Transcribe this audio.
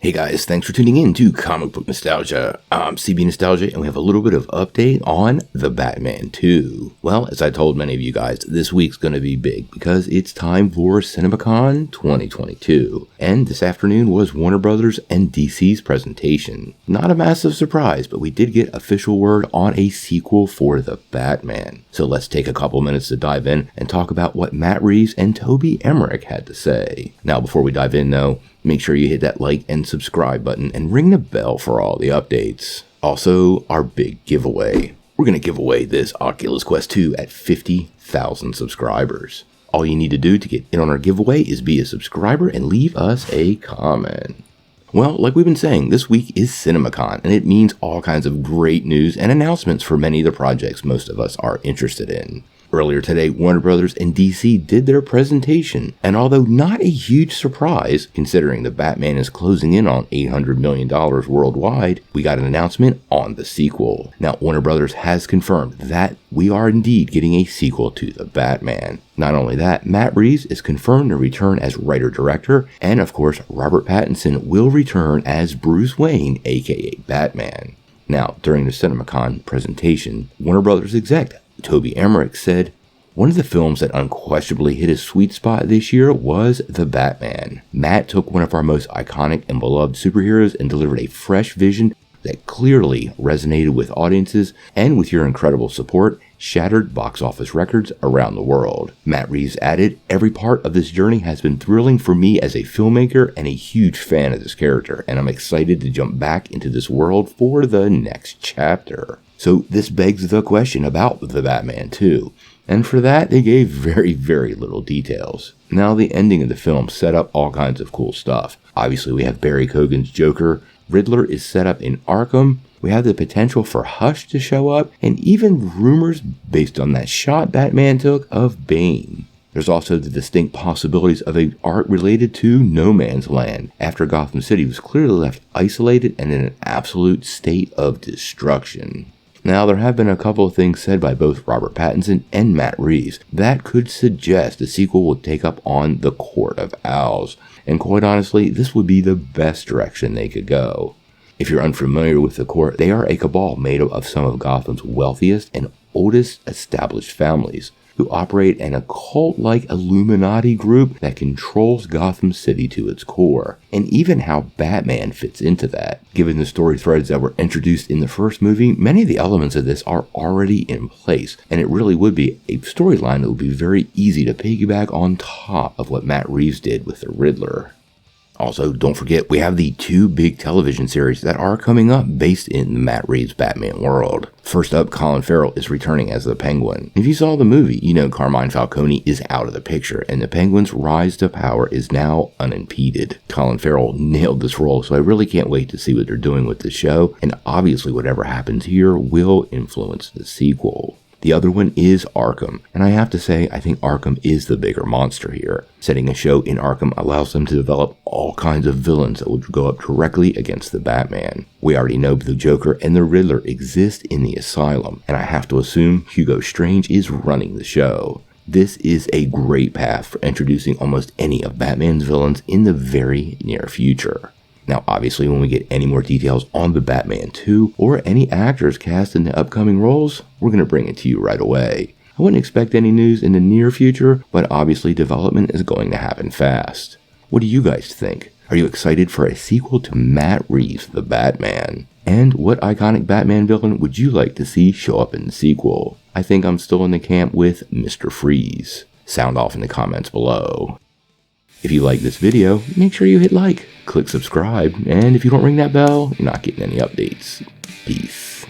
Hey guys, thanks for tuning in to Comic Book Nostalgia. I'm CB Nostalgia, and we have a little bit of update on The Batman 2. Well, as I told many of you guys, this week's going to be big because it's time for CinemaCon 2022. And this afternoon was Warner Brothers and DC's presentation. Not a massive surprise, but we did get official word on a sequel for The Batman. So let's take a couple minutes to dive in and talk about what Matt Reeves and Toby Emmerich had to say. Now, before we dive in though, make sure you hit that like and subscribe button and ring the bell for all the updates. Also, our big giveaway. We're going to give away this Oculus Quest 2 at 50,000 subscribers. All you need to do to get in on our giveaway is be a subscriber and leave us a comment. Well, like we've been saying, this week is CinemaCon, and it means all kinds of great news and announcements for many of the projects most of us are interested in. Earlier today, Warner Brothers and DC did their presentation, and although not a huge surprise, considering the Batman is closing in on $800 million worldwide, we got an announcement on the sequel. Now, Warner Brothers has confirmed that we are indeed getting a sequel to The Batman. Not only that, Matt Reeves is confirmed to return as writer-director, and of course, Robert Pattinson will return as Bruce Wayne, aka Batman. Now, during the CinemaCon presentation, Warner Brothers exec Toby Emmerich said, "One of the films that unquestionably hit his sweet spot this year was The Batman. Matt took one of our most iconic and beloved superheroes and delivered a fresh vision that clearly resonated with audiences and, with your incredible support, shattered box office records around the world." Matt Reeves added, "Every part of this journey has been thrilling for me as a filmmaker and a huge fan of this character, and I'm excited to jump back into this world for the next chapter." So this begs the question about The Batman 2, and for that they gave very little details. Now, the ending of the film set up all kinds of cool stuff. Obviously we have Barry Keoghan's Joker, Riddler is set up in Arkham, we have the potential for Hush to show up, and even rumors based on that shot Batman took of Bane. There's also the distinct possibilities of an arc related to No Man's Land, after Gotham City was clearly left isolated and in an absolute state of destruction. Now, there have been a couple of things said by both Robert Pattinson and Matt Reeves that could suggest the sequel will take up on the Court of Owls, and quite honestly, this would be the best direction they could go. If you're unfamiliar with the Court, they are a cabal made up of some of Gotham's wealthiest and oldest established families, who operate an occult-like Illuminati group that controls Gotham City to its core, and even how Batman fits into that. Given the story threads that were introduced in the first movie, many of the elements of this are already in place, and it really would be a storyline that would be very easy to piggyback on top of what Matt Reeves did with the Riddler. Also, don't forget, we have the two big television series that are coming up based in the Matt Reeves Batman world. First up, Colin Farrell is returning as the Penguin. If you saw the movie, you know Carmine Falcone is out of the picture, and the Penguin's rise to power is now unimpeded. Colin Farrell nailed this role, so I really can't wait to see what they're doing with the show, and obviously whatever happens here will influence the sequel. The other one is Arkham, and I have to say, I think Arkham is the bigger monster here. Setting a show in Arkham allows them to develop all kinds of villains that would go up directly against the Batman. We already know the Joker and the Riddler exist in the asylum, and I have to assume Hugo Strange is running the show. This is a great path for introducing almost any of Batman's villains in the very near future. Now, obviously, when we get any more details on The Batman 2 or any actors cast in the upcoming roles, we're going to bring it to you right away. I wouldn't expect any news in the near future, but obviously development is going to happen fast. What do you guys think? Are you excited for a sequel to Matt Reeves' The Batman? And what iconic Batman villain would you like to see show up in the sequel? I think I'm still in the camp with Mr. Freeze. Sound off in the comments below. If you like this video, make sure you hit like, click subscribe, and if you don't ring that bell, you're not getting any updates. Peace.